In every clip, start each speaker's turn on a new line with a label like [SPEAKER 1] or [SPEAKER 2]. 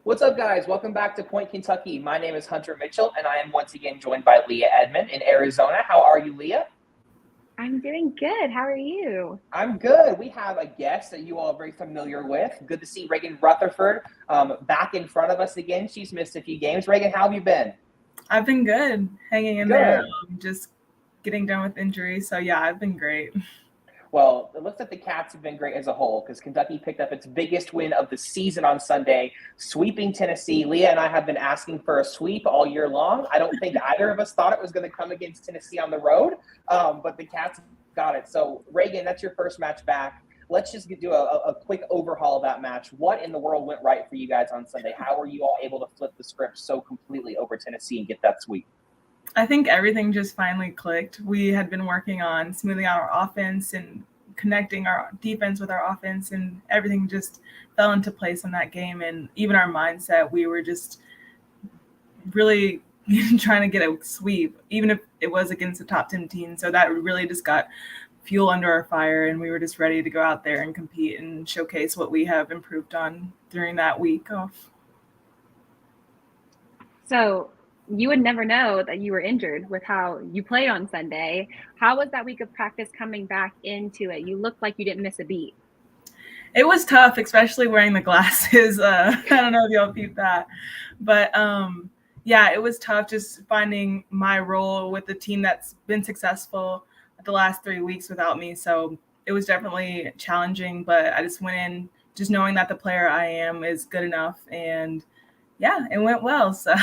[SPEAKER 1] What's up, guys? Welcome back to Point Kentucky. My name is Hunter Mitchell, and I am once again joined by Leah Edmond in Arizona. How are you, Leah?
[SPEAKER 2] I'm doing good. How are you?
[SPEAKER 1] I'm good. We have a guest that you all are very familiar with. Good to see Reagan Rutherford back in front of us again. She's missed a few games. Reagan, how have you been?
[SPEAKER 3] I've been good, hanging in there,
[SPEAKER 1] Good.
[SPEAKER 3] just getting done with injuries. So yeah, I've been great.
[SPEAKER 1] Well, it looks like the Cats have been great as a whole because Kentucky picked up its biggest win of the season on Sunday, sweeping Tennessee. Leah and I have been asking for a sweep all year long. I don't think either of us thought it was going to come against Tennessee on the road, but the Cats got it. So, Reagan, that's your first match back. Let's just do a quick overhaul of that match. What in the world went right for you guys on Sunday? How were you all able to flip the script so completely over Tennessee and get that sweep?
[SPEAKER 3] I think everything just finally clicked. We had been working on smoothing out our offense and connecting our defense with our offense, and everything just fell into place in that game. And even our mindset, we were just really trying to get a sweep, even if it was against a top 10 team. So that really just got fuel under our fire, and we were just ready to go out there and compete and showcase what we have improved on during that week off.
[SPEAKER 2] So you would never know that you were injured with how you played on Sunday. How was that week of practice coming back into it? You looked like you didn't miss a beat.
[SPEAKER 3] It was tough, especially wearing the glasses. I don't know if y'all peeped that, but yeah, it was tough just finding my role with the team that's been successful the last 3 weeks without me. So it was definitely challenging, but I just went in just knowing that the player I am is good enough, and yeah, it went well. So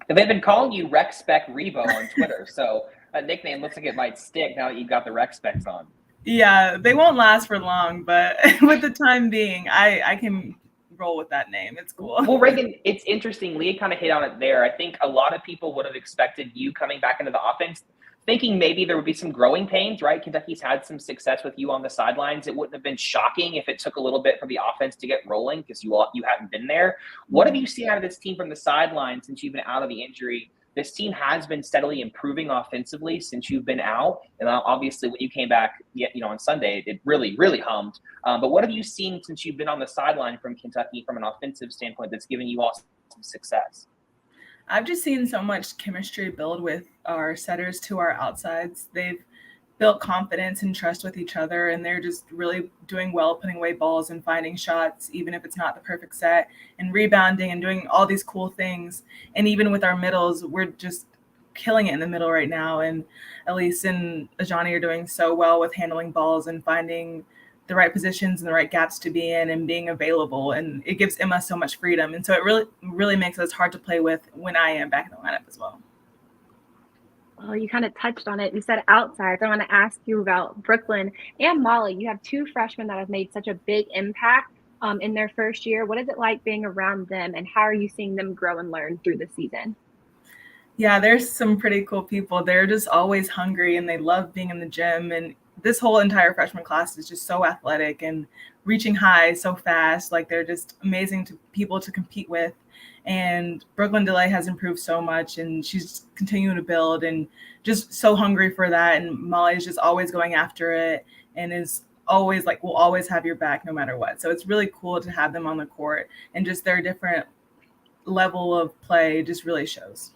[SPEAKER 1] They've been calling you Rec Spec Revo on Twitter, so a nickname looks like it might stick now that you've got the Rec Specs on.
[SPEAKER 3] yeah, they won't last for long, but with the time being, I can roll with that name. It's cool.
[SPEAKER 1] Well, Reagan, it's interesting. Leah kind of hit on it there. I think a lot of people would have expected you coming back into the offense, thinking maybe there would be some growing pains, right? Kentucky's had some success with you on the sidelines. It wouldn't have been shocking if it took a little bit for the offense to get rolling because you hadn't been there. What have you seen out of this team from the sidelines since you've been out of the injury? This team has been steadily improving offensively since you've been out. And obviously when you came back, on Sunday, it really, really hummed. But what have you seen since you've been on the sideline from Kentucky from an offensive standpoint that's given you all some success?
[SPEAKER 3] I've just seen so much chemistry build with our setters to our outsides. They've built confidence and trust with each other, and they're just really doing well putting away balls and finding shots, even if it's not the perfect set, and rebounding and doing all these cool things. And even with our middles, we're just killing it in the middle right now. And Elise and Ajani are doing so well with handling balls and finding the right positions and the right gaps to be in and being available. And it gives Emma so much freedom. And so it really, really makes us hard to play with when I am back in the lineup as well.
[SPEAKER 2] Well, you kind of touched on it. You said outside. So I want to ask you about Brooklyn and Molly. You have two freshmen that have made such a big impact in their first year. What is it like being around them, and how are you seeing them grow and learn through the season?
[SPEAKER 3] Yeah, there's some pretty cool people. They're just always hungry and they love being in the gym. And this whole entire freshman class is just so athletic and reaching high so fast. Like, they're just amazing to people to compete with. And Brooklyn DeLay has improved so much, and she's continuing to build and just so hungry for that. And Molly is just always going after it and is always like, we'll always have your back no matter what. So it's really cool to have them on the court, and just their different level of play just really shows.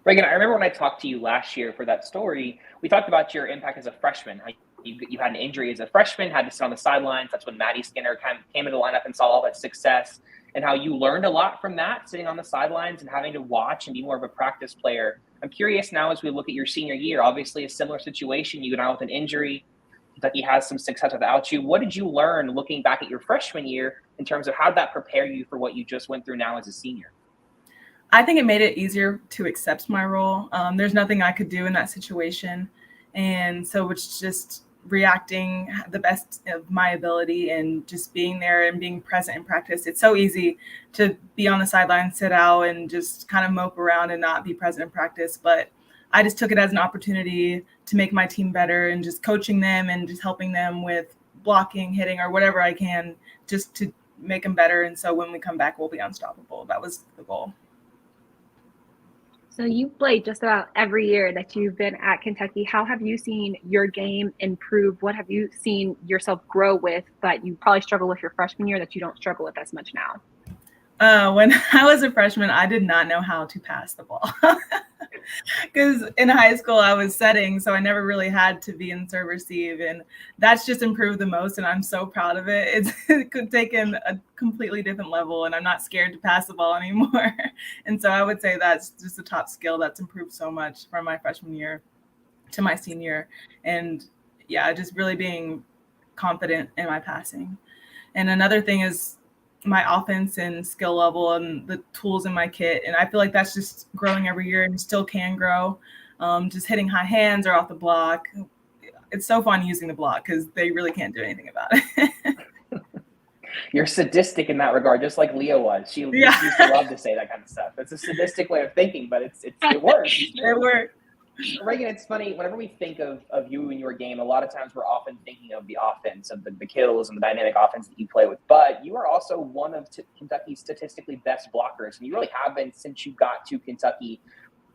[SPEAKER 1] Reagan, I remember when I talked to you last year for that story, we talked about your impact as a freshman. How you had an injury as a freshman, had to sit on the sidelines. That's when Maddie Skinner came into the lineup and saw all that success, and how you learned a lot from that, sitting on the sidelines and having to watch and be more of a practice player. I'm curious now, as we look at your senior year, obviously a similar situation. You got out with an injury. Kentucky has some success without you. What did you learn looking back at your freshman year in terms of how did that prepare you for what you just went through now as a senior?
[SPEAKER 3] I think it made it easier to accept my role. There's nothing I could do in that situation. And so it's just reacting the best of my ability and just being there and being present in practice. It's so easy to be on the sideline, sit out, and just kind of mope around and not be present in practice. But I just took it as an opportunity to make my team better, and just coaching them and just helping them with blocking, hitting, or whatever I can, just to make them better. And so when we come back, we'll be unstoppable. That was the goal.
[SPEAKER 2] So you've played just about every year that you've been at Kentucky. How have you seen your game improve? What have you seen yourself grow with that you probably struggle with your freshman year that you don't struggle with as much now?
[SPEAKER 3] When I was a freshman, I did not know how to pass the ball because in high school I was setting, so I never really had to be in serve receive, and that's just improved the most, and I'm so proud of it. It could take in a completely different level, and I'm not scared to pass the ball anymore. And so I would say that's just a top skill that's improved so much from my freshman year to my senior. And yeah, just really being confident in my passing. And another thing is my offense and skill level and the tools in my kit. And I feel like that's just growing every year and still can grow. Just hitting high hands or off the block. It's so fun using the block because they really can't do anything about it.
[SPEAKER 1] You're sadistic in that regard, just like Leah was. She used to love to say that kind of stuff. It's a sadistic way of thinking, but it works.
[SPEAKER 3] It works.
[SPEAKER 1] Reagan, it's funny, whenever we think of you and your game, a lot of times we're often thinking of the offense, of the kills and the dynamic offense that you play with. But you are also one of Kentucky's statistically best blockers, and you really have been since you got to Kentucky.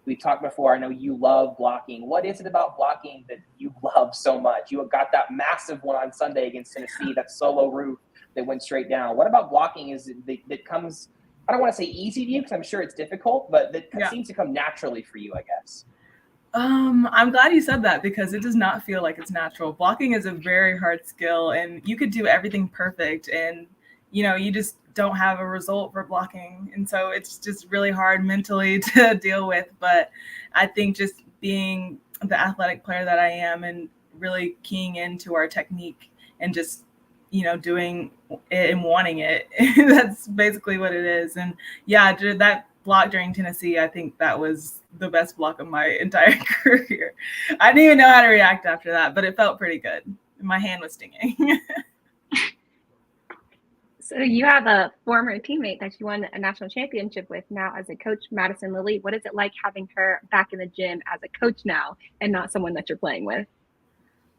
[SPEAKER 1] We've talked before, I know you love blocking. What is it about blocking that you love so much? You got that massive one on Sunday against Tennessee, that solo roof that went straight down. What about blocking that comes, I don't want to say easy to you because I'm sure it's difficult, but that seems to come naturally for you, I guess?
[SPEAKER 3] I'm glad you said that because it does not feel like it's natural. Blocking is a very hard skill, and you could do everything perfect, and you just don't have a result for blocking. And so it's just really hard mentally to deal with. But I think just being the athletic player that I am and really keying into our technique and just doing it and wanting it, that's basically what it is. And yeah, that block during Tennessee, I think that was the best block of my entire career. I didn't even know how to react after that, but it felt pretty good. My hand was stinging.
[SPEAKER 2] So you have a former teammate that you won a national championship with now as a coach, Madison Lilly. What is it like having her back in the gym as a coach now and not someone that you're playing with?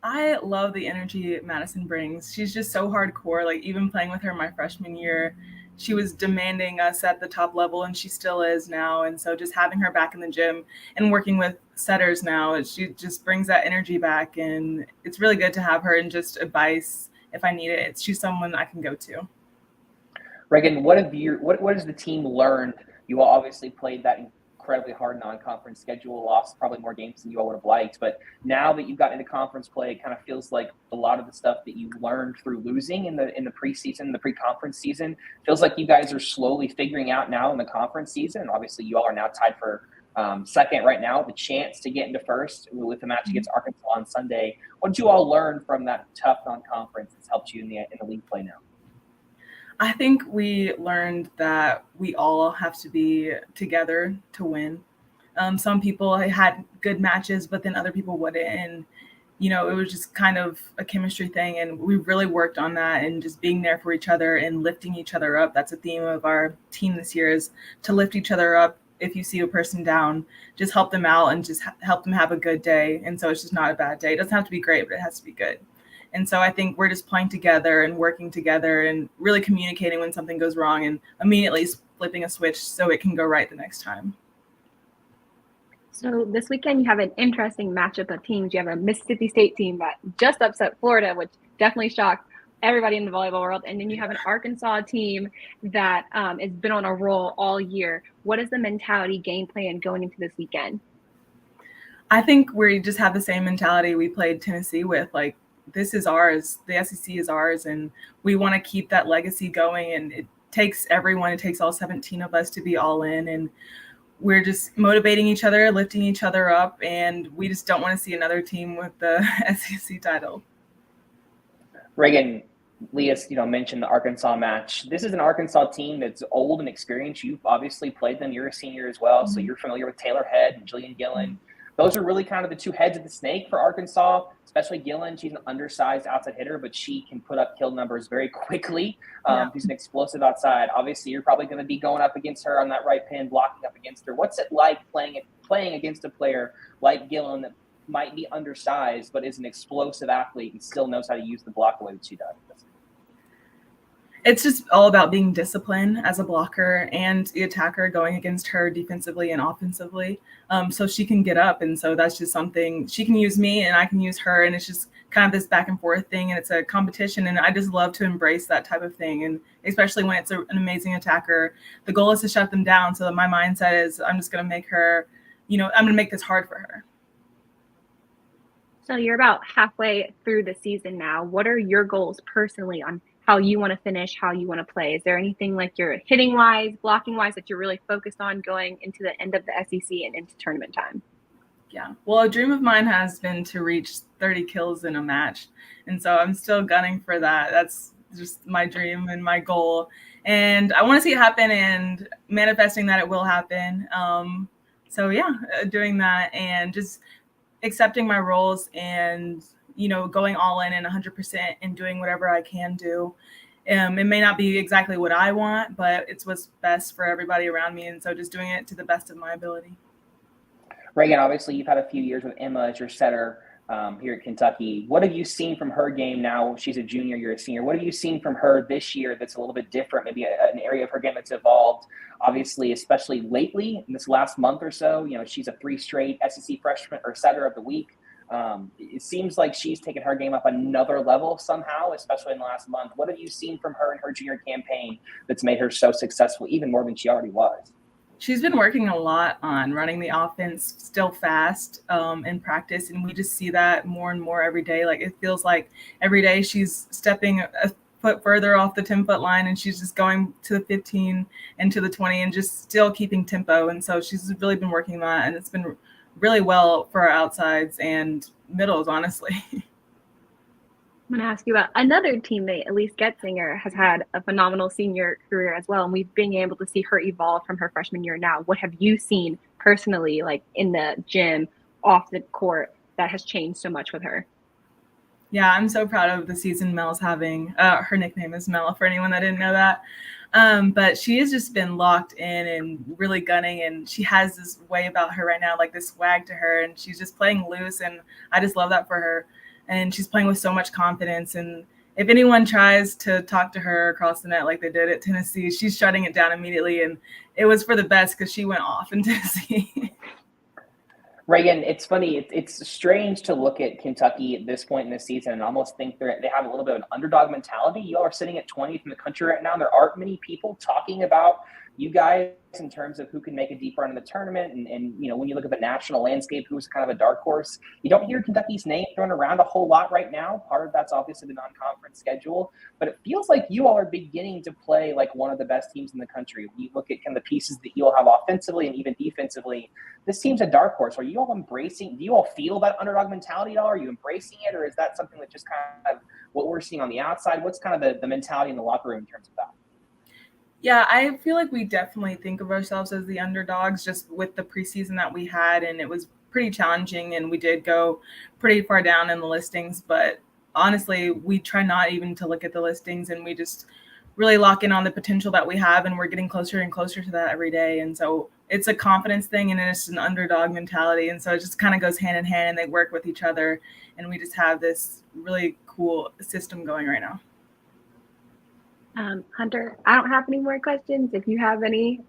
[SPEAKER 3] I love the energy Madison brings. She's just so hardcore. Like even playing with her my freshman year, she was demanding us at the top level, and she still is now. And so just having her back in the gym and working with setters now, she just brings that energy back. And it's really good to have her and just advice if I need it. She's someone I can go to.
[SPEAKER 1] Reagan, what has the team learned? You all obviously played that incredibly hard non-conference schedule, lost probably more games than you all would have liked. But now that you've gotten into conference play, it kind of feels like a lot of the stuff that you learned through losing in the preseason, the pre-conference season, feels like you guys are slowly figuring out now in the conference season. And obviously, you all are now tied for second right now, the chance to get into first with the match against Arkansas on Sunday. What did you all learn from that tough non-conference that's helped you in the league play now?
[SPEAKER 3] I think we learned that we all have to be together to win. Some people had good matches, but then other people wouldn't. And, it was just kind of a chemistry thing. And we really worked on that and just being there for each other and lifting each other up. That's a theme of our team this year, is to lift each other up. If you see a person down, just help them out and just help them have a good day. And so it's just not a bad day. It doesn't have to be great, but it has to be good. And so I think we're just playing together and working together and really communicating when something goes wrong and immediately flipping a switch so it can go right the next time.
[SPEAKER 2] So this weekend you have an interesting matchup of teams. You have a Mississippi State team that just upset Florida, which definitely shocked everybody in the volleyball world. And then you have an Arkansas team that has been on a roll all year. What is the mentality game plan going into this weekend?
[SPEAKER 3] I think we just have the same mentality we played Tennessee with. Like, this is ours. The SEC is ours, and we want to keep that legacy going. And it takes everyone. It takes all 17 of us to be all in, and we're just motivating each other, lifting each other up, and we just don't want to see another team with the SEC title.
[SPEAKER 1] Reagan, Leah, mentioned the Arkansas match. This is an Arkansas team that's old and experienced. You've obviously played them. You're a senior as well, so you're familiar with Taylor Head and Jillian Gillen. Those are really kind of the two heads of the snake for Arkansas, especially Gillen. She's an undersized outside hitter, but she can put up kill numbers very quickly. She's an explosive outside. Obviously, you're probably going to be going up against her on that right pin, blocking up against her. What's it like playing against a player like Gillen that might be undersized but is an explosive athlete and still knows how to use the block the way that she does?
[SPEAKER 3] It's just all about being disciplined as a blocker and the attacker, going against her defensively and offensively, so she can get up. And so that's just something she can use me and I can use her. And it's just kind of this back and forth thing, and it's a competition, and I just love to embrace that type of thing, and especially when it's an amazing attacker. The goal is to shut them down, so that my mindset is I'm just going to make her, I'm going to make this hard for her.
[SPEAKER 2] So you're about halfway through the season now. What are your goals personally on how you want to finish, how you want to play? Is there anything like you're hitting wise, blocking wise that you're really focused on going into the end of the SEC and into tournament time?
[SPEAKER 3] Yeah. Well, a dream of mine has been to reach 30 kills in a match. And so I'm still gunning for that. That's just my dream and my goal. And I want to see it happen and manifesting that it will happen. So yeah, doing that and just accepting my roles and, going all in and 100% and doing whatever I can do. It may not be exactly what I want, but it's what's best for everybody around me. And so just doing it to the best of my ability.
[SPEAKER 1] Reagan, obviously you've had a few years with Emma as your setter here at Kentucky. What have you seen from her game now? She's a junior, you're a senior. What have you seen from her this year that's a little bit different, maybe an area of her game that's evolved, obviously, especially lately in this last month or so? She's a 3 straight SEC freshman or setter of the week. It seems like she's taken her game up another level somehow, especially in the last month. What have you seen from her in her junior campaign that's made her so successful, even more than she already was?
[SPEAKER 3] She's been working a lot on running the offense still fast in practice, and we just see that more and more every day. Like, it feels like every day she's stepping a foot further off the 10-foot line, and she's just going to the 15 and to the 20 and just still keeping tempo. And so she's really been working that, and it's been really well for our outsides and middles, honestly.
[SPEAKER 2] I'm going to ask you about another teammate. Elise Getzinger has had a phenomenal senior career as well, and we've been able to see her evolve from her freshman year now. What have you seen personally, like in the gym, off the court, that has changed so much with her?
[SPEAKER 3] Yeah, I'm so proud of the season Mel's having. Her nickname is Mel, for anyone that didn't know that. But she has just been locked in and really gunning, and she has this way about her right now, like this swag to her, and she's just playing loose, and I just love that for her. And she's playing with so much confidence. And if anyone tries to talk to her across the net like they did at Tennessee, she's shutting it down immediately. And it was for the best because she went off in Tennessee.
[SPEAKER 1] Reagan, it's funny. It's strange to look at Kentucky at this point in the season and almost think they have a little bit of an underdog mentality. You all are sitting at 20th in the country right now, and there aren't many people talking about you guys in terms of who can make a deep run in the tournament. And when you look at the national landscape, who's kind of a dark horse, you don't hear Kentucky's name thrown around a whole lot right now. Part of that's obviously the non-conference schedule, but it feels like you all are beginning to play like one of the best teams in the country. When you look at kind of the pieces that you all have offensively and even defensively, this team's a dark horse. Are you all embracing, do you all feel that underdog mentality at all? Are you embracing it, or is that something that just kind of what we're seeing on the outside? What's kind of the mentality in the locker room in terms of that?
[SPEAKER 3] Yeah, I feel like we definitely think of ourselves as the underdogs just with the preseason that we had, and it was pretty challenging, and we did go pretty far down in the listings, but honestly, we try not even to look at the listings, and we just really lock in on the potential that we have, and we're getting closer and closer to that every day. And so it's a confidence thing, and it's an underdog mentality, and so it just kind of goes hand in hand, and they work with each other, and we just have this really cool system going right now.
[SPEAKER 2] Hunter, I don't have any more questions. If you have any,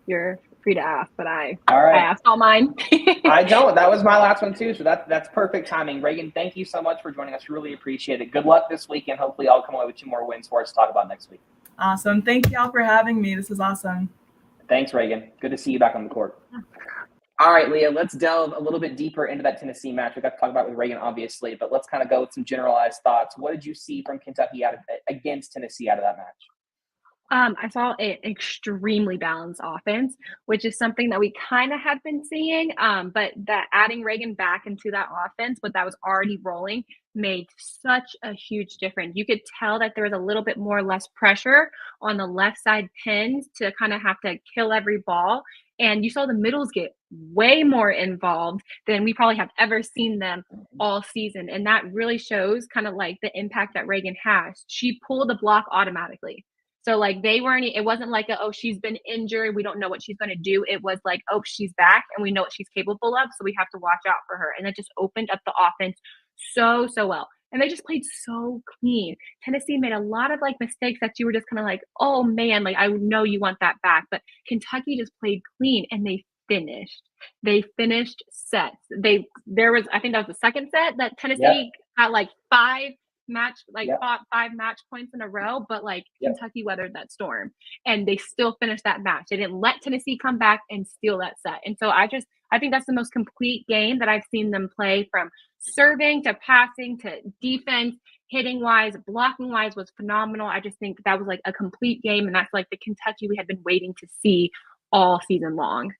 [SPEAKER 2] you're free to ask, but I asked all mine.
[SPEAKER 1] I don't. That was my last one too, so that's perfect timing. Reagan, thank you so much for joining us. Really appreciate it. Good luck this weekend. Hopefully I'll come away with 2 more wins for us to talk about next week.
[SPEAKER 3] Awesome. Thank y'all for having me. This is awesome.
[SPEAKER 1] Thanks, Reagan. Good to see you back on the court. All right, Leah, let's delve a little bit deeper into that Tennessee match. We got to talk about it with Reagan, obviously, but let's kind of go with some generalized thoughts. What did you see from Kentucky against Tennessee out of that match?
[SPEAKER 2] I saw an extremely balanced offense, which is something that we kind of had been seeing. But that adding Reagan back into that offense, but that was already rolling, made such a huge difference. You could tell that there was a little bit more less pressure on the left side pins to kind of have to kill every ball. And you saw the middles get way more involved than we probably have ever seen them all season. And that really shows kind of like the impact that Reagan has. She pulled the block automatically. So like it wasn't like, oh, she's been injured, we don't know what she's going to do. It was like, oh, she's back and we know what she's capable of. So we have to watch out for her. And that just opened up the offense so well. And they just played so clean. Tennessee made a lot of like mistakes that you were just kind of like, oh man, like I know you want that back. But Kentucky just played clean and they finished. They finished sets. I think that was the second set that Tennessee
[SPEAKER 1] Yep.
[SPEAKER 2] got like five match points in a row, but like Kentucky weathered that storm and they still finished that match. They didn't let Tennessee come back and steal that set. And so I think that's the most complete game that I've seen them play, from serving to passing to defense, hitting wise, blocking wise was phenomenal. I just think that was like a complete game, and that's like the Kentucky we had been waiting to see all season long.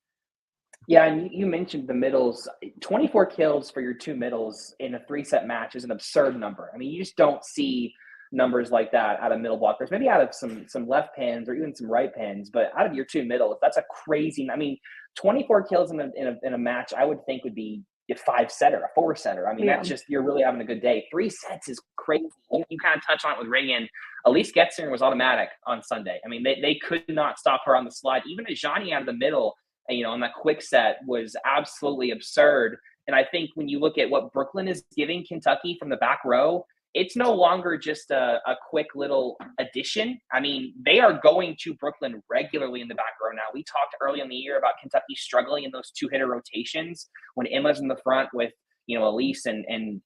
[SPEAKER 1] Yeah, and you mentioned the middles. 24 kills for your two middles in a 3-set match is an absurd number. I mean, you just don't see numbers like that out of middle blockers. Maybe out of some left pins or even some right pins, but out of your two middles, that's a crazy. I mean, 24 kills in a match, I would think would be a 5-setter, a 4-setter. I mean, that's just, you're really having a good day. 3 sets is crazy. You kind of touch on it with Reagan. Elise Getzinger was automatic on Sunday. I mean, they could not stop her on the slide. Even Ajani out of the middle, on that quick set was absolutely absurd. And I think when you look at what Brooklyn is giving Kentucky from the back row, it's no longer just a quick little addition. I mean, they are going to Brooklyn regularly in the back row now. We talked early in the year about Kentucky struggling in those 2-hitter rotations when Emma's in the front with, Elise and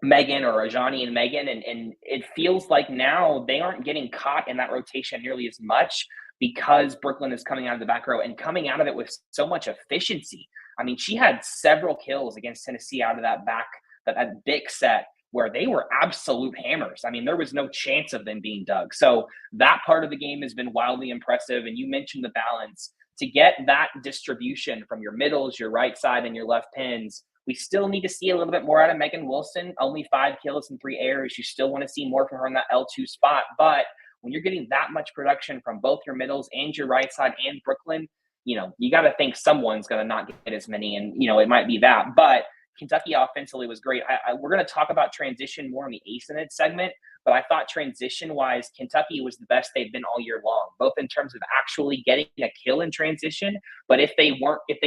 [SPEAKER 1] Megan, or Ajani and Megan. And it feels like now they aren't getting caught in that rotation nearly as much, because Brooklyn is coming out of the back row and coming out of it with so much efficiency. I mean, she had several kills against Tennessee out of that big set where they were absolute hammers. I mean, there was no chance of them being dug. So that part of the game has been wildly impressive. And you mentioned the balance. To get that distribution from your middles, your right side, and your left pins, we still need to see a little bit more out of Megan Wilson. Only 5 kills and 3 errors. You still want to see more from her in that L2 spot. But when you're getting that much production from both your middles and your right side and Brooklyn, you got to think someone's going to not get as many. And, it might be that. But Kentucky offensively was great. We're going to talk about transition more in the Ace in It segment, but I thought transition-wise, Kentucky was the best they've been all year long, both in terms of actually getting a kill in transition, but if they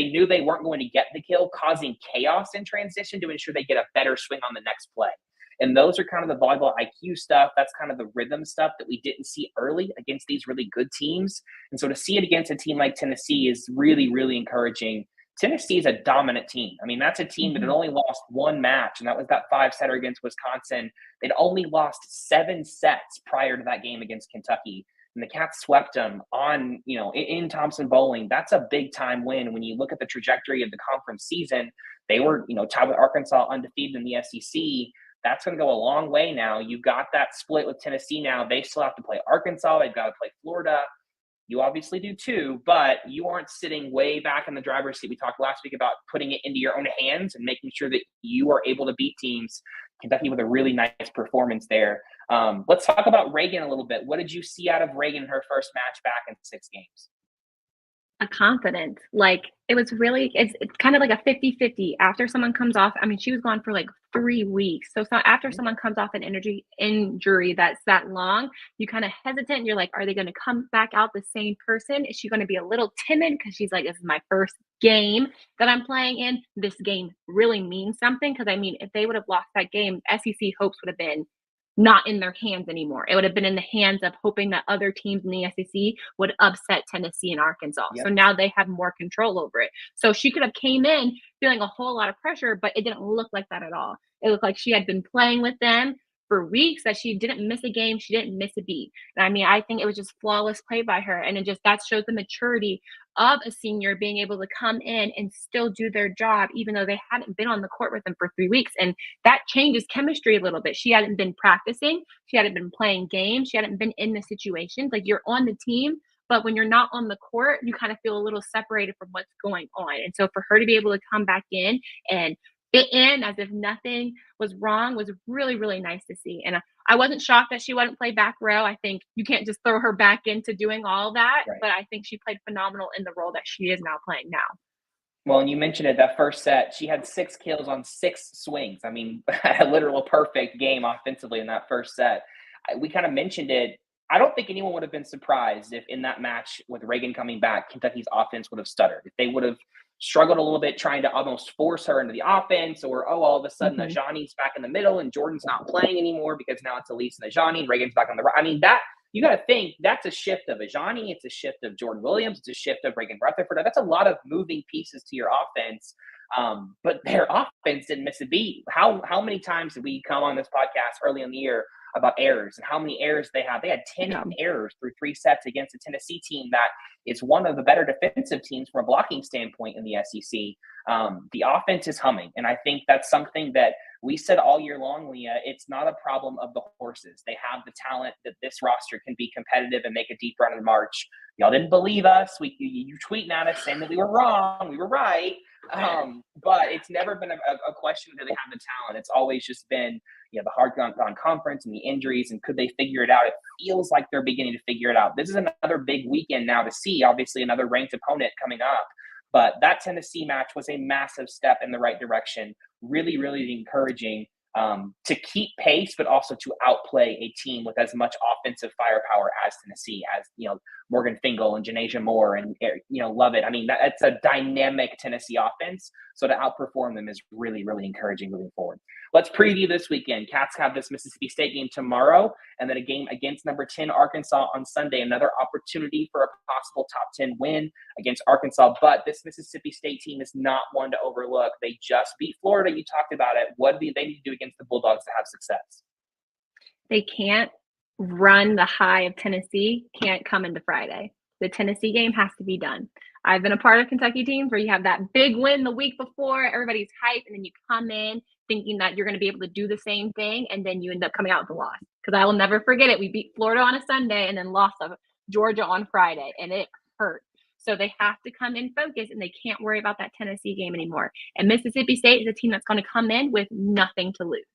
[SPEAKER 1] knew they weren't going to get the kill, causing chaos in transition to ensure they get a better swing on the next play. And those are kind of the volleyball IQ stuff. That's kind of the rhythm stuff that we didn't see early against these really good teams. And so to see it against a team like Tennessee is really, really encouraging. Tennessee is a dominant team. I mean, that's a team that had only lost one match, and that was that 5-setter against Wisconsin. They'd only lost 7 sets prior to that game against Kentucky. And the Cats swept them on, in Thompson Bowling. That's a big time win. When you look at the trajectory of the conference season, they were, tied with Arkansas, undefeated in the SEC. That's going to go a long way now. You've got that split with Tennessee now. They still have to play Arkansas. They've got to play Florida. You obviously do too, but you aren't sitting way back in the driver's seat. We talked last week about putting it into your own hands and making sure that you are able to beat teams. Kentucky with a really nice performance there. Let's talk about Reagan a little bit. What did you see out of Reagan in her first match back in 6 games?
[SPEAKER 2] A confidence. Like, it was really, it's kind of like a 50-50 after someone comes off. I mean, she was gone for like 3 weeks. So after someone comes off an injury that's that long, you kind of hesitant and you're like, are they going to come back out the same person? Is she going to be a little timid because she's like, this is my first game that I'm playing in. This game really means something. Because I mean, if they would have lost that game, SEC hopes would have been not in their hands anymore. It would have been in the hands of hoping that other teams in the SEC would upset Tennessee and Arkansas. Yep. So now they have more control over it. So she could have came in feeling a whole lot of pressure, but it didn't look like that at all. It looked like she had been playing with them for weeks, that she didn't miss a game. She didn't miss a beat. And I mean, I think it was just flawless play by her. And that shows the maturity of a senior being able to come in and still do their job, even though they hadn't been on the court with them for 3 weeks. And that changes chemistry a little bit. She hadn't been practicing. She hadn't been playing games. She hadn't been in the situations. Like, you're on the team, but when you're not on the court, you kind of feel a little separated from what's going on. And so for her to be able to come back in and fit in as if nothing was wrong was really, really nice to see. And I wasn't shocked that she wouldn't play back row. I think you can't just throw her back into doing all of that, right. But I think she played phenomenal in the role that she is now playing now.
[SPEAKER 1] Well, and you mentioned it, that first set, she had 6 kills on 6 swings. I mean, a literal perfect game offensively in that first set. We kind of mentioned it. I don't think anyone would have been surprised if in that match with Reagan coming back, Kentucky's offense would have stuttered. If they would have struggled a little bit trying to almost force her into the offense, or, all of a sudden Ajani's back in the middle and Jordan's not playing anymore because now it's Elise and Ajani and Reagan's back on the right. I mean, that you got to think that's a shift of Ajani, it's a shift of Jordan Williams, it's a shift of Reagan Rutherford. That's a lot of moving pieces to your offense. But their offense didn't miss a beat. How many times did we come on this podcast early in the year about errors and how many errors they had? They had 10 errors through 3 sets against a Tennessee team that is one of the better defensive teams from a blocking standpoint in the SEC. The offense is humming, and I think that's something that we said all year long, Leah. It's not a problem of the horses. They have the talent that this roster can be competitive and make a deep run in March. Y'all didn't believe us. You tweeting at us saying that we were wrong. We were right. But it's never been a question that they have the talent. It's always just been, the hard on conference and the injuries, and could they figure it out? It feels like they're beginning to figure it out. This is another big weekend now to see, obviously, another ranked opponent coming up. But that Tennessee match was a massive step in the right direction. Really, really encouraging to keep pace, but also to outplay a team with as much offensive firepower as Tennessee, as Morgan Fingal and Janasia Moore and Lovett. I mean, that's a dynamic Tennessee offense. So to outperform them is really, really encouraging moving forward. Let's preview this weekend. Cats have this Mississippi State game tomorrow, and then a game against number 10 Arkansas on Sunday. Another opportunity for a possible top 10 win against Arkansas. But this Mississippi State team is not one to overlook. They just beat Florida. You talked about it. What do they need to do against the Bulldogs to have success?
[SPEAKER 2] They can't run the high of Tennessee, can't come into Friday. The Tennessee game has to be done. I've been a part of Kentucky teams where you have that big win the week before, everybody's hyped, and then you come in thinking that you're going to be able to do the same thing, and then you end up coming out with a loss. Because I will never forget it. We beat Florida on a Sunday and then lost to Georgia on Friday, and it hurt. So they have to come in focused, and they can't worry about that Tennessee game anymore. And Mississippi State is a team that's going to come in with nothing to lose,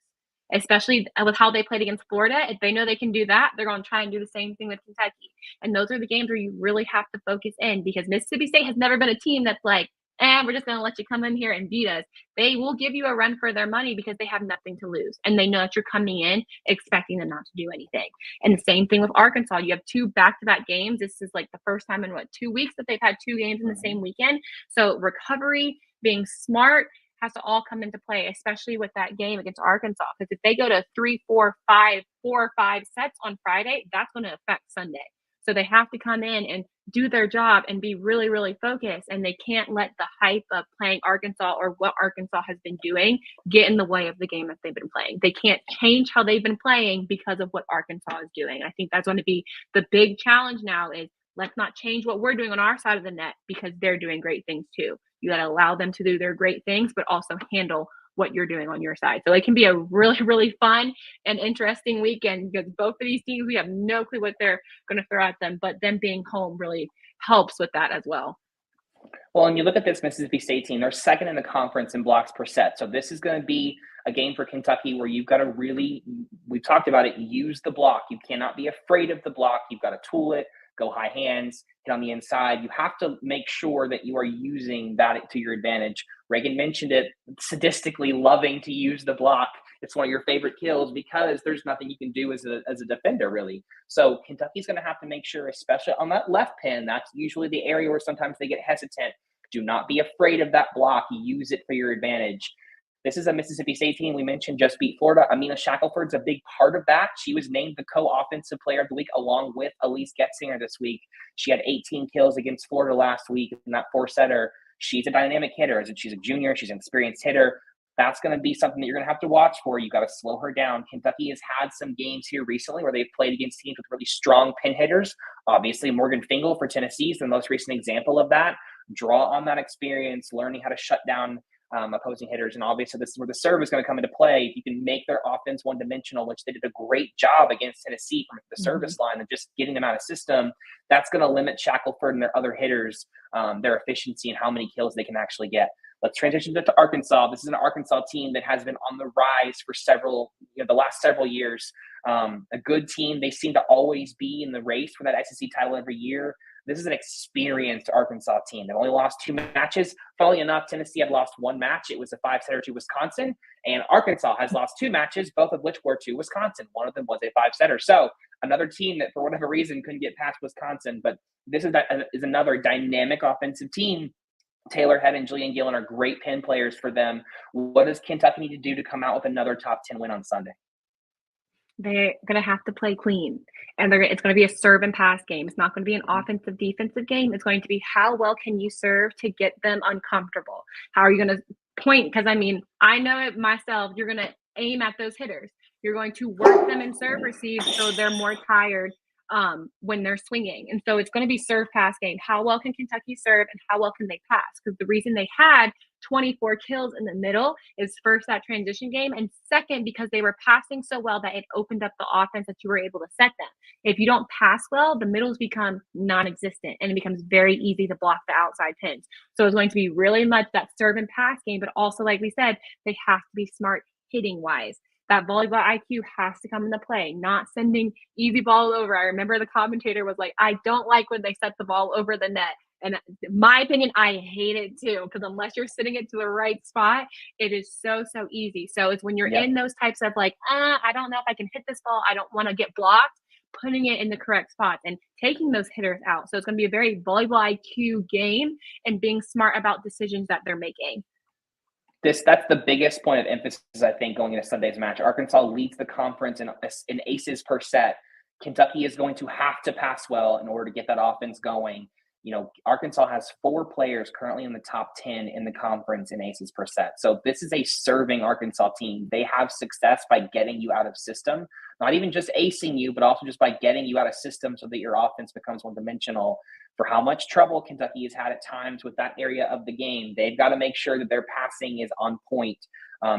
[SPEAKER 2] especially with how they played against Florida. If they know they can do that, they're going to try and do the same thing with Kentucky. And those are the games where you really have to focus in, because Mississippi State has never been a team that's like, we're just going to let you come in here and beat us. They will give you a run for their money because they have nothing to lose. And they know that you're coming in expecting them not to do anything. And the same thing with Arkansas. You have 2 back-to-back games. This is like the first time in 2 weeks that they've had 2 games in the same weekend. So recovery, being smart, has to all come into play, especially with that game against Arkansas. Because if they go to 3, 4, 5, 4 or 5 sets on Friday, that's going to affect Sunday. So they have to come in and do their job and be really, really focused. And they can't let the hype of playing Arkansas or what Arkansas has been doing get in the way of the game that they've been playing. They can't change how they've been playing because of what Arkansas is doing. I think that's going to be the big challenge now is let's not change what we're doing on our side of the net because they're doing great things too. You got to allow them to do their great things, but also handle what you're doing on your side. So it can be a really, really fun and interesting weekend because both of these teams, we have no clue what they're going to throw at them, but them being home really helps with that as well.
[SPEAKER 1] Well, and you look at this Mississippi State team, they're second in the conference in blocks per set. So this is going to be a game for Kentucky where you've got to really, we've talked about it, use the block. You cannot be afraid of the block. You've got to tool it, go high hands, get on the inside. You have to make sure that you are using that to your advantage. Reagan mentioned it, sadistically loving to use the block. It's one of your favorite kills because there's nothing you can do as a defender, really. So Kentucky's going to have to make sure, especially on that left pin, that's usually the area where sometimes they get hesitant. Do not be afraid of that block. Use it for your advantage. This is a Mississippi State team we mentioned just beat Florida. Amina Shackelford's a big part of that. She was named the co-offensive player of the week along with Elise Getzinger this week. She had 18 kills against Florida last week in that 4-setter. She's a dynamic hitter. She's a junior. She's an experienced hitter. That's going to be something that you're going to have to watch for. You've got to slow her down. Kentucky has had some games here recently where they've played against teams with really strong pin hitters. Obviously, Morgan Fingal for Tennessee is the most recent example of that. Draw on that experience, learning how to shut down opposing hitters. And obviously, this is where the serve is going to come into play. If you can make their offense one-dimensional, which they did a great job against Tennessee from the service line and just getting them out of system, that's going to limit Shackelford and their other hitters, their efficiency and how many kills they can actually get. Let's transition to Arkansas. This is an Arkansas team that has been on the rise for the last several years. A good team. They seem to always be in the race for that SEC title every year. This is an experienced Arkansas team. They've only lost 2 matches. Funnily enough, Tennessee had lost 1 match. It was a 5-setter to Wisconsin. And Arkansas has lost 2 matches, both of which were to Wisconsin. One of them was a 5-setter. So another team that, for whatever reason, couldn't get past Wisconsin. But this is another dynamic offensive team. Taylor Head and Jillian Gillen are great pin players for them. What does Kentucky need to do to come out with another top 10 win on Sunday?
[SPEAKER 2] they're going to have to play clean, and it's going to be a serve and pass game. It's not going to be an offensive defensive game. It's going to be how well can you serve to get them uncomfortable? How are you going to point? Because I mean, I know it myself. You're going to aim at those hitters. You're going to work them in serve receive so they're more tired when they're swinging. And so it's going to be serve pass game. How well can Kentucky serve and how well can they pass? Because the reason they had 24 kills in the middle is first that transition game, and second because they were passing so well that it opened up the offense that you were able to set them. If you don't pass well, the middles become non-existent and it becomes very easy to block the outside pins. So it's going to be really much that serve and pass game, but also like we said, they have to be smart hitting wise. That volleyball IQ has to come into play, not sending easy ball over. I remember the commentator was like, I don't like when they set the ball over the net. And in my opinion, I hate it too, because unless you're sitting it to the right spot, it is so easy. So it's when you're in those types of like, I don't know if I can hit this ball. I don't want to get blocked, putting it in the correct spots and taking those hitters out. So it's going to be a very volleyball IQ game and being smart about decisions that they're making.
[SPEAKER 1] That's the biggest point of emphasis, I think, going into Sunday's match. Arkansas leads the conference in aces per set. Kentucky is going to have to pass well in order to get that offense going. You know, Arkansas has 4 players currently in the top 10 in the conference in aces per set. So this is a serving Arkansas team. They have success by getting you out of system, not even just acing you, but also just by getting you out of system so that your offense becomes one-dimensional. For how much trouble Kentucky has had at times with that area of the game, they've got to make sure that their passing is on point,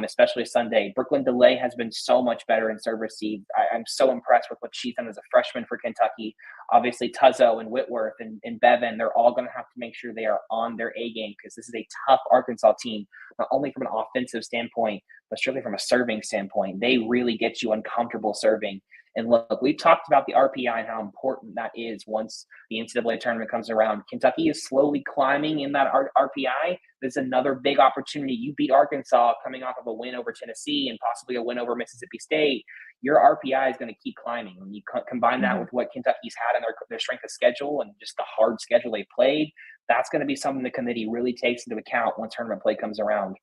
[SPEAKER 1] especially Sunday. Brooklyn DeLay has been so much better in serve receive. I'm so impressed with what she's done as a freshman for Kentucky. Obviously, Tuzzo and Whitworth and Bevan, they're all going to have to make sure they are on their A game because this is a tough Arkansas team, not only from an offensive standpoint, but surely from a serving standpoint. They really get you uncomfortable serving. And look, we've talked about the RPI and how important that is once the NCAA tournament comes around. Kentucky is slowly climbing in that RPI. There's another big opportunity. You beat Arkansas coming off of a win over Tennessee and possibly a win over Mississippi State. Your RPI is going to keep climbing. When you combine that with what Kentucky's had in their strength of schedule and just the hard schedule they played, that's going to be something the committee really takes into account when tournament play comes around.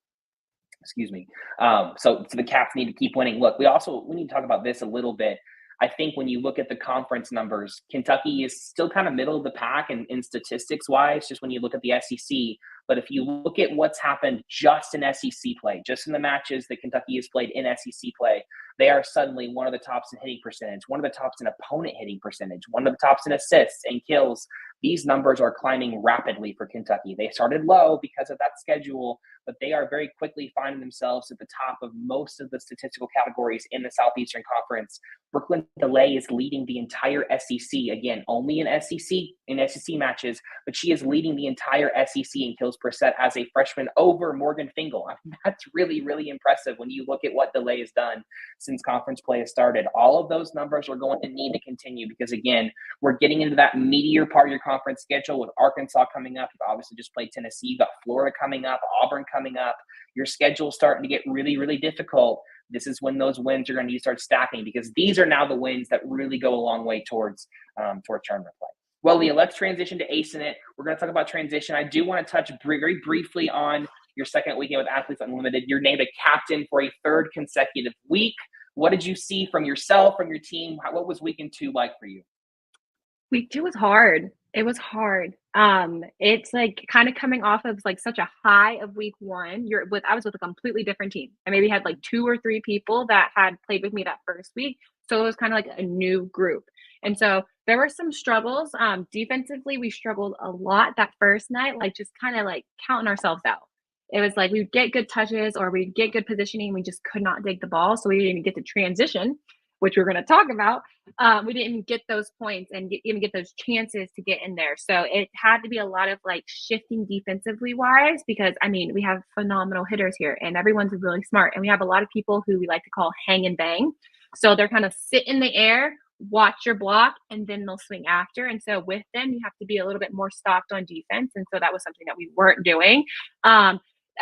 [SPEAKER 1] Excuse me. So the Cats need to keep winning. Look, we need to talk about this a little bit. I think when you look at the conference numbers, Kentucky is still kind of middle of the pack in statistics wise, just when you look at the SEC. But if you look at what's happened just in SEC play, just in the matches that Kentucky has played in SEC play, they are suddenly one of the tops in hitting percentage, one of the tops in opponent hitting percentage, one of the tops in assists and kills. These numbers are climbing rapidly for Kentucky. They started low because of that schedule, but they are very quickly finding themselves at the top of most of the statistical categories in the Southeastern Conference. Brooklyn DeLay is leading the entire SEC, again, only in SEC matches, but she is leading the entire SEC in kills per set as a freshman over Morgan Fingal. I mean, that's really, really impressive when you look at what DeLay has done since conference play has started. All of those numbers are going to need to continue because, again, we're getting into that meatier part of your conference schedule with Arkansas coming up. You've obviously just played Tennessee. You've got Florida coming up, Auburn coming up. Your schedule's starting to get really, really difficult. This is when those wins are going to start stacking because these are now the wins that really go a long way towards tournament play. Well, Leah, let's transition to Acing It. We're going to talk about transition. I do want to touch very briefly on your second weekend with Athletes Unlimited. You're named a captain for a third consecutive week. What did you see from yourself, from your team? What was weekend 2 like for you?
[SPEAKER 2] Week 2 was hard. It was hard. It's like kind of coming off of like such a high of week 1. I was with a completely different team. I maybe had like 2 or 3 people that had played with me that first week. So it was kind of like a new group. And so there were some struggles. Defensively, we struggled a lot that first night, like just kind of like counting ourselves out. It was like we'd get good touches or we'd get good positioning. We just could not dig the ball. So we didn't even get to transition, which we're going to talk about. We didn't even get those points and even get those chances to get in there. So it had to be a lot of like shifting defensively wise, because I mean, we have phenomenal hitters here and everyone's really smart. And we have a lot of people who we like to call hang and bang. So they're kind of sit in the air, watch your block, and then they'll swing after. And so with them, you have to be a little bit more stocked on defense. And so that was something that we weren't doing.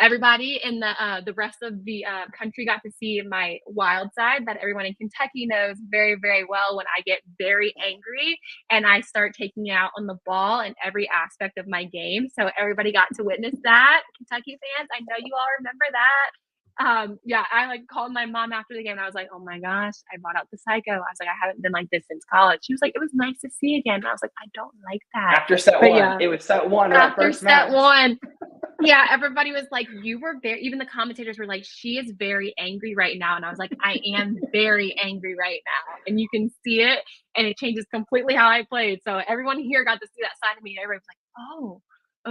[SPEAKER 2] Everybody in the rest of the country got to see my wild side that everyone in Kentucky knows very, very well when I get very angry and I start taking out on the ball in every aspect of my game. So everybody got to witness that. Kentucky fans, I know you all remember that. Yeah, I like called my mom after the game and I was like, oh my gosh, I bought out the Psycho. I was like, I haven't been like this since college. She was like, it was nice to see again. And I was like, I don't like that.
[SPEAKER 1] After set
[SPEAKER 2] But
[SPEAKER 1] one,
[SPEAKER 2] yeah,
[SPEAKER 1] it was set one, right?
[SPEAKER 2] after
[SPEAKER 1] First
[SPEAKER 2] set
[SPEAKER 1] match.
[SPEAKER 2] one. Yeah, everybody was like, you were very, even the commentators were like, she is very angry right now. And I was like, I am very angry right now. And you can see it, and it changes completely how I played. So everyone here got to see that side of me. Everybody was like, oh,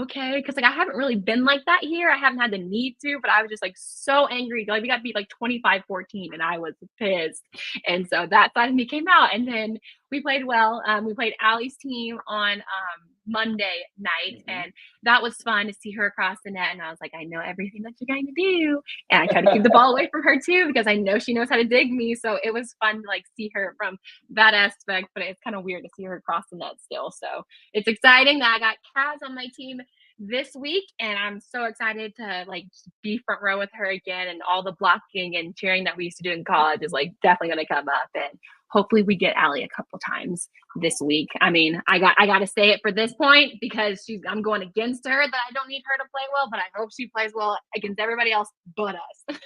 [SPEAKER 2] okay. Because like I haven't really been like that here. I haven't had the need to, but I was just like so angry. Like we got beat like 25-14 and I was pissed. And so that side of me came out. And then we played well. We played Allie's team on Monday night, and that was fun to see her across the net. And I was like, I know everything that you're going to do. And I tried to keep the ball away from her too, because I know she knows how to dig me. So it was fun to like see her from that aspect, but it's kind of weird to see her across the net still. So it's exciting that I got Kaz on my team this week, and I'm so excited to like just be front row with her again, and all the blocking and cheering that we used to do in college is like definitely going to come up, and hopefully we get Allie a couple times this week. I mean, I got to say it for this point because I'm going against her that I don't need her to play well, but I hope she plays well against everybody else but us.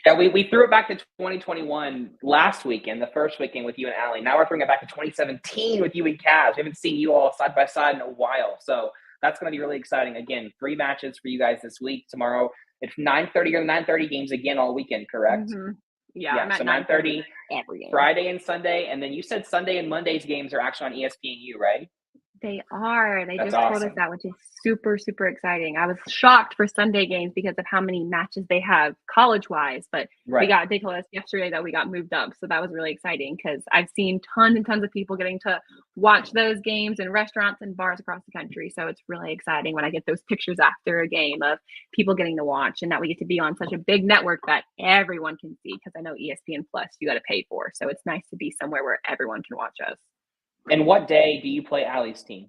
[SPEAKER 1] Yeah, we threw it back to 2021 last weekend, the first weekend with you and Allie. Now we're throwing it back to 2017 with you and Kaz. We haven't seen you all side by side in a while, so that's going to be really exciting. Again, 3 matches for you guys this week. Tomorrow it's 9:30 or 9:30 games again all weekend, correct?
[SPEAKER 2] Mm-hmm. Yeah,
[SPEAKER 1] so 9:30
[SPEAKER 2] every game.
[SPEAKER 1] Friday and Sunday, and then you said Sunday and Monday's games are actually on ESPNU, right?
[SPEAKER 2] They are. They
[SPEAKER 1] That's
[SPEAKER 2] just told us
[SPEAKER 1] awesome.
[SPEAKER 2] that, which is super, super exciting. I was shocked for Sunday games because of how many matches they have college-wise, but they told us yesterday that we got moved up, so that was really exciting because I've seen tons and tons of people getting to watch those games in restaurants and bars across the country. So it's really exciting when I get those pictures after a game of people getting to watch, and that we get to be on such a big network that everyone can see, because I know ESPN Plus you got to pay for. So it's nice to be somewhere where everyone can watch us.
[SPEAKER 1] And what day do you play Allie's team?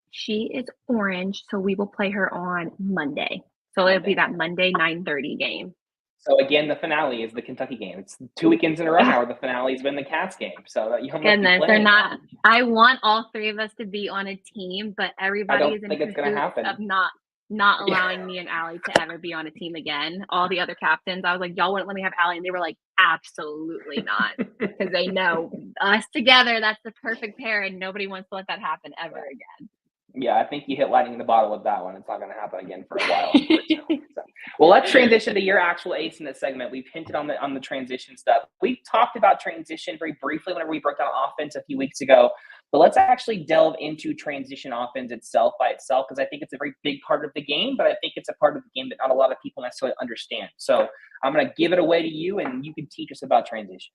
[SPEAKER 2] She is orange, so we will play her on Monday. So it'll be that Monday 9:30 game.
[SPEAKER 1] So again, the finale is the Kentucky game. It's 2 weekends in a row now where the finale's been the Cats game. So you almost
[SPEAKER 2] goodness, they're not. I want all 3 of us to be on a team, but everybody is in pursuit of not allowing me and Allie to ever be on a team again. All the other captains, I was like, y'all wouldn't let me have Allie, and they were like, absolutely not, because they know us together, that's the perfect pair, and nobody wants to let that happen ever again.
[SPEAKER 1] Yeah, I think you hit lightning in the bottle with that one. It's not going to happen again for a while. So, well, let's transition to your actual ace in this segment. We've hinted on the transition stuff. We talked about transition very briefly whenever we broke down offense a few weeks ago, but let's actually delve into transition offense itself by itself, because I think it's a very big part of the game, but I think it's a part of the game that not a lot of people necessarily understand. So I'm going to give it away to you, and you can teach us about transition.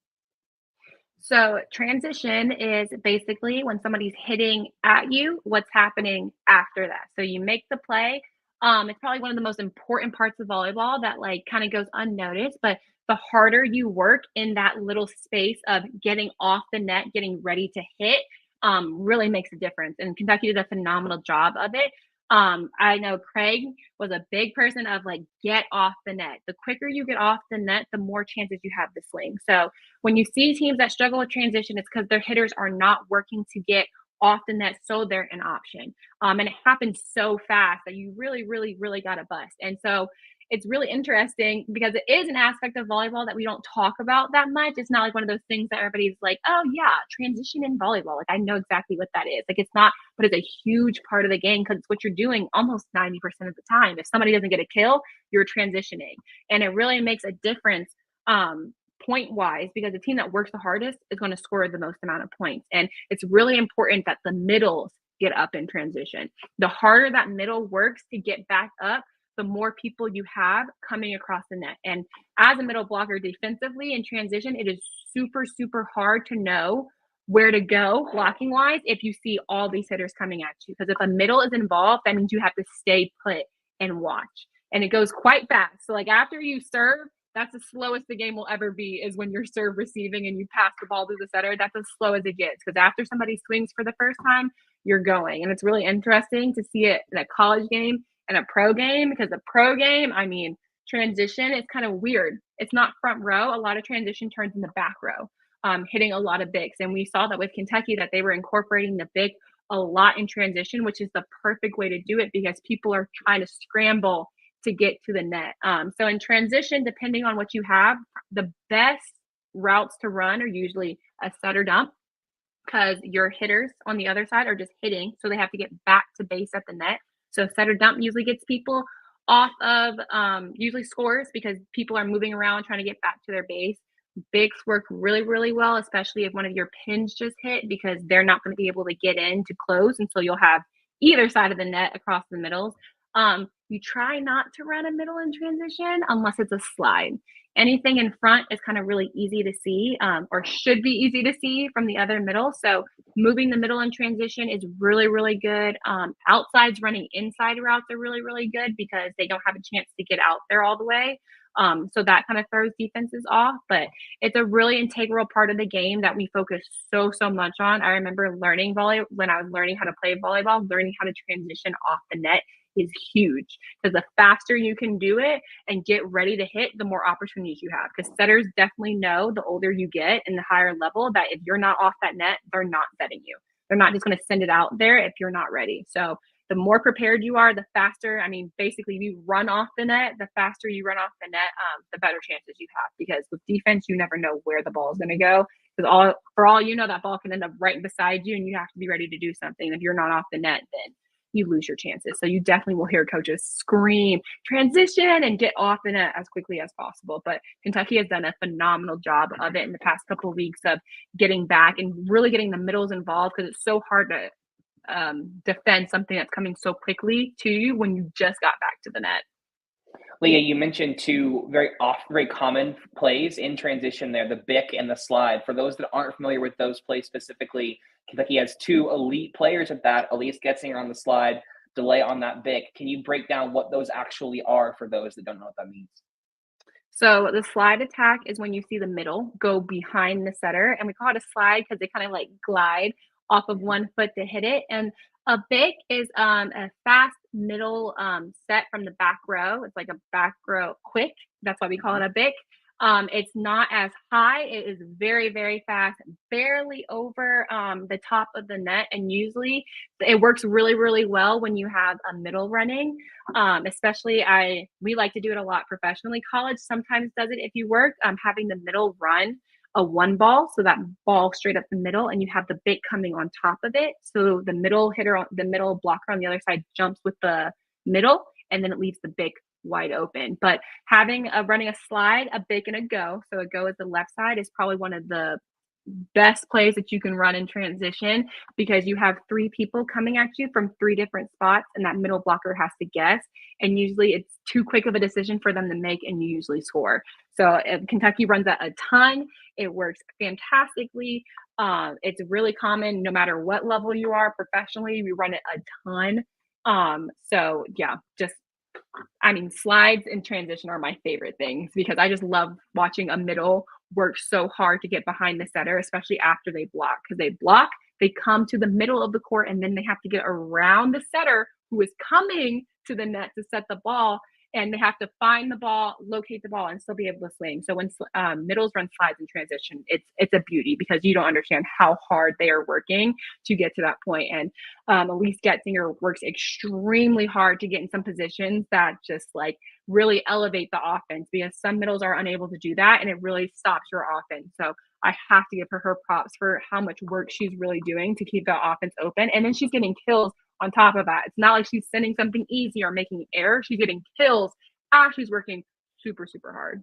[SPEAKER 2] So transition is basically when somebody's hitting at you, what's happening after that. So you make the play. It's probably one of the most important parts of volleyball that like kind of goes unnoticed, but the harder you work in that little space of getting off the net, getting ready to hit, really makes a difference. And Kentucky did a phenomenal job of it. I know Craig was a big person of like, get off the net. The quicker you get off the net, the more chances you have to swing. So when you see teams that struggle with transition, it's because their hitters are not working to get off the net, so they're an option. And it happens so fast that you really, really, really got to bust. And so it's really interesting because it is an aspect of volleyball that we don't talk about that much. It's not like one of those things that everybody's like, oh yeah, transition in volleyball. Like I know exactly what that is. Like it's not, but it's a huge part of the game because it's what you're doing almost 90% of the time. If somebody doesn't get a kill, you're transitioning. And it really makes a difference point wise, because the team that works the hardest is going to score the most amount of points. And it's really important that the middles get up in transition. The harder that middle works to get back up, the more people you have coming across the net. And as a middle blocker defensively in transition, it is super, super hard to know where to go blocking wise if you see all these hitters coming at you. Because if a middle is involved, that means you have to stay put and watch. And it goes quite fast. So like after you serve, that's the slowest the game will ever be, is when you're serve receiving and you pass the ball to the setter. That's as slow as it gets, because after somebody swings for the first time, you're going. And it's really interesting to see it in a college game and a pro game, because the pro game, I mean, transition is kind of weird. It's not front row. A lot of transition turns in the back row, hitting a lot of bigs. And we saw that with Kentucky, that they were incorporating the big a lot in transition, which is the perfect way to do it, because people are trying to scramble to get to the net. So in transition, depending on what you have, the best routes to run are usually a setter dump, because your hitters on the other side are just hitting, so they have to get back to base at the net. So setter dump usually gets people off of usually scores, because people are moving around trying to get back to their base. Bigs work really, really well, especially if one of your pins just hit, because they're not going to be able to get in to close, and so you'll have either side of the net across the middles. You try not to run a middle in transition unless it's a slide. Anything in front is kind of really easy to see, or should be easy to see from the other middle. So moving the middle in transition is really, really good. Outsides running inside routes are really, really good, because they don't have a chance to get out there all the way. So that kind of throws defenses off, but it's a really integral part of the game that we focus so much on. I remember learning when I was learning how to play volleyball, learning how to transition off the net is huge, because the faster you can do it and get ready to hit, the more opportunities you have. Because setters definitely know, the older you get and the higher level, that if you're not off that net, they're not setting you. They're not just going to send it out there if you're not ready. So the more prepared you are, the faster, basically you run off the net, the faster you run off the net, the better chances you have. Because with defense, you never know where the ball is going to go. Because for all you know, that ball can end up right beside you, and you have to be ready to do something. If you're not off the net, then you lose your chances. So you definitely will hear coaches scream, transition, and get off the net as quickly as possible. But Kentucky has done a phenomenal job of it in the past couple of weeks, of getting back and really getting the middles involved, because it's so hard to defend something that's coming so quickly to you when you just got back to the net.
[SPEAKER 1] Leah, you mentioned two very common plays in transition there, the bick and the slide. For those that aren't familiar with those plays specifically, Kentucky has two elite players at that. Elise Getzinger on the slide, delay on that bick. Can you break down what those actually are for those that don't know what that means?
[SPEAKER 2] So the slide attack is when you see the middle go behind the setter, and we call it a slide because they kind of like glide off of one foot to hit it. And a bick is a fast middle set from the back row. It's like a back row quick. That's why we call it a bick. It's not as high. It is very, very fast, barely over the top of the net. And usually it works really, really well when you have a middle running. Especially we like to do it a lot professionally. College sometimes does it if you work, having the middle run a one ball, so that ball straight up the middle, and you have the bick coming on top of it. So the middle hitter, the middle blocker on the other side jumps with the middle, and then it leaves the bick wide open. But running a slide, a bick, and a go, so a go is the left side, is probably one of the best plays that you can run in transition, because you have three people coming at you from three different spots, and that middle blocker has to guess, and usually it's too quick of a decision for them to make, and you usually score. So Kentucky runs that a ton. It works fantastically. It's really common no matter what level you are professionally. We run it a ton. So yeah, slides and transition are my favorite things, because I just love watching a middle work so hard to get behind the setter, especially after they block. Because they block, they come to the middle of the court, and then they have to get around the setter who is coming to the net to set the ball, and they have to find the ball, locate the ball, and still be able to swing. So when middles run slides in transition, it's a beauty, because you don't understand how hard they are working to get to that point. And Elise Getzinger works extremely hard to get in some positions that just like really elevate the offense, because some middles are unable to do that, and it really stops your offense. So I have to give her props for how much work she's really doing to keep the offense open. And then she's getting kills on top of that. It's not like she's sending something easy or making an error. She's getting kills as she's working super, super hard.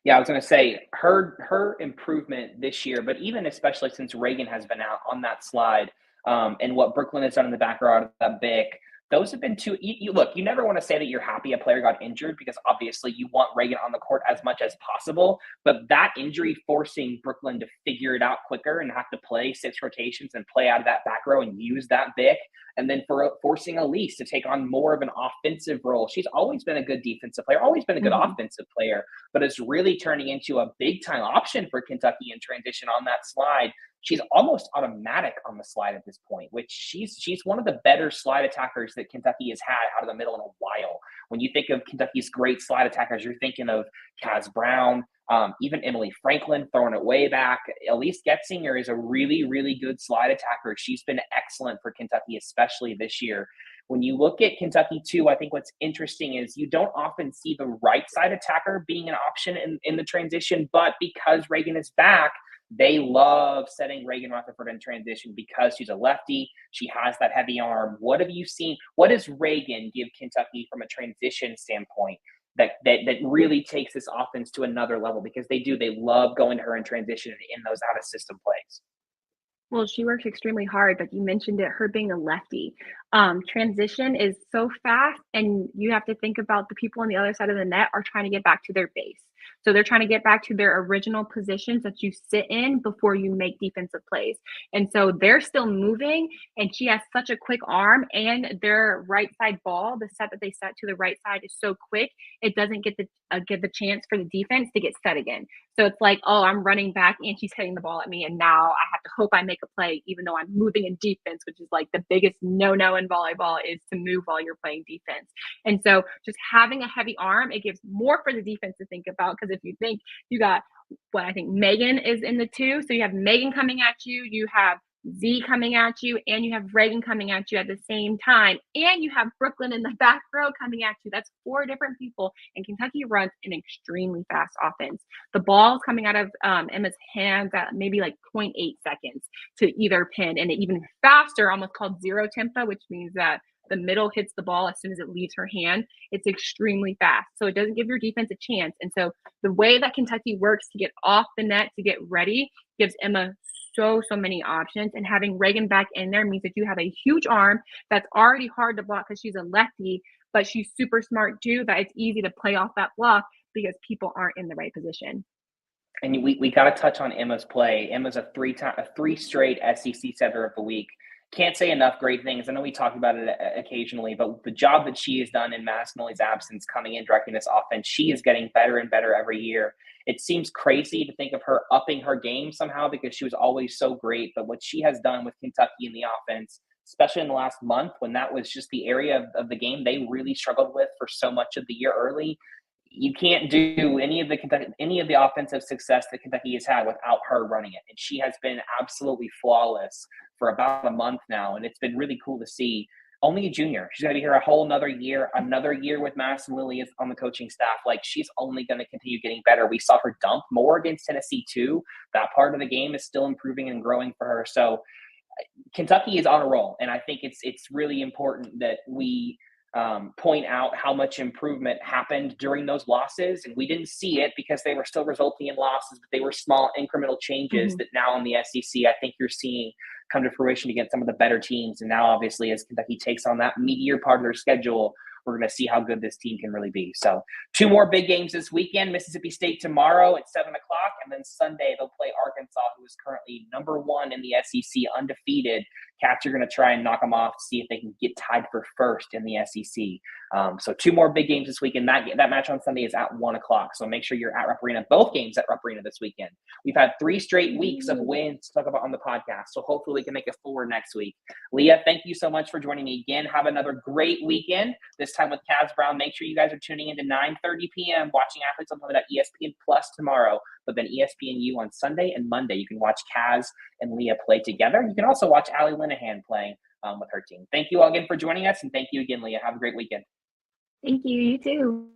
[SPEAKER 1] Yeah, I was going to say her improvement this year, but even especially since Reagan has been out on that slide, and what Brooklyn has done in the back row out of that bick, those have been two. Look, you never want to say that you're happy a player got injured, because obviously you want Reagan on the court as much as possible. But that injury forcing Brooklyn to figure it out quicker and have to play 6 rotations and play out of that back row and use that bick, and then forcing Elise to take on more of an offensive role. She's always been a good defensive player, always been a good offensive player, but it's really turning into a big-time option for Kentucky in transition on that slide. She's almost automatic on the slide at this point, which she's one of the better slide attackers that Kentucky has had out of the middle in a while. When you think of Kentucky's great slide attackers, you're thinking of Kaz Brown, even Emily Franklin throwing it way back. Elise Getzinger is a really, really good slide attacker. She's been excellent for Kentucky, especially this year. When you look at Kentucky too, I think what's interesting is you don't often see the right side attacker being an option in the transition, but because Reagan is back, they love setting Reagan Rutherford in transition because she's a lefty. She has that heavy arm. What have you seen? What does Reagan give Kentucky from a transition standpoint that really takes this offense to another level? Because they love going to her in transition in those out of system plays.
[SPEAKER 2] Well, she works extremely hard, but you mentioned it, her being a lefty. Transition is so fast, and you have to think about the people on the other side of the net are trying to get back to their base. So they're trying to get back to their original positions that you sit in before you make defensive plays. And so they're still moving, and she has such a quick arm, and their right side ball, the set that they set to the right side is so quick, it doesn't get the chance for the defense to get set again. So it's like, oh, I'm running back and she's hitting the ball at me, and now I have to hope I make a play, even though I'm moving in defense, which is like the biggest no-no in volleyball is to move while you're playing defense. And so just having a heavy arm, it gives more for the defense to think about, because if you think you got what I think Megan is in the two, so you have Megan coming at you, you have Z coming at you, and you have Reagan coming at you at the same time, and you have Brooklyn in the back row coming at you. That's 4 different people, and Kentucky runs an extremely fast offense. The ball's coming out of Emma's hands at maybe like 0.8 seconds to either pin, and even faster, almost called zero tempo, which means that the middle hits the ball as soon as it leaves her hand. It's extremely fast. So it doesn't give your defense a chance. And so the way that Kentucky works to get off the net, to get ready, gives Emma so many options. And having Reagan back in there means that you have a huge arm that's already hard to block because she's a lefty, but she's super smart too, that it's easy to play off that block because people aren't in the right position.
[SPEAKER 1] And we got to touch on Emma's play. Emma's a 3 straight SEC setter of the week. Can't say enough great things. I know we talk about it occasionally, but the job that she has done in Massinelli's absence, coming in directing this offense, she is getting better and better every year. It seems crazy to think of her upping her game somehow because she was always so great. But what she has done with Kentucky in the offense, especially in the last month when that was just the area of the game they really struggled with for so much of the year early, you can't do any of the offensive success that Kentucky has had without her running it. And she has been absolutely flawless for about a month now. And it's been really cool to see. Only a junior. She's going to be here a whole another year with Mass and Lily on the coaching staff. Like, she's only going to continue getting better. We saw her dump more against Tennessee too. That part of the game is still improving and growing for her. So Kentucky is on a roll. And I think it's really important that we point out how much improvement happened during those losses. And we didn't see it because they were still resulting in losses, but they were small incremental changes that now in the SEC, I think you're seeing come to fruition against some of the better teams. And now obviously as Kentucky takes on that meatier part of their schedule, we're going to see how good this team can really be. So 2 more big games this weekend. Mississippi State tomorrow at 7 o'clock. And then Sunday they'll play Arkansas, who is currently number 1 in the SEC, undefeated. Cats are going to try and knock them off to see if they can get tied for first in the SEC. So 2 more big games this weekend. That match on Sunday is at 1 o'clock. So make sure you're at Rupp Arena. Both games at Rupp Arena this weekend. We've had 3 straight weeks of wins to talk about on the podcast. So hopefully we can make it 4 next week. Leah, thank you so much for joining me again. Have another great weekend. This time with Kaz Brown. Make sure you guys are tuning in to 9:30 p.m. watching Athletes Unlimited at ESPN Plus tomorrow, but then ESPNU on Sunday and Monday. You can watch Kaz and Leah play together. You can also watch Allie Linehan playing with her team. Thank you all again for joining us, and thank you again, Leah. Have a great weekend.
[SPEAKER 2] Thank you. You too.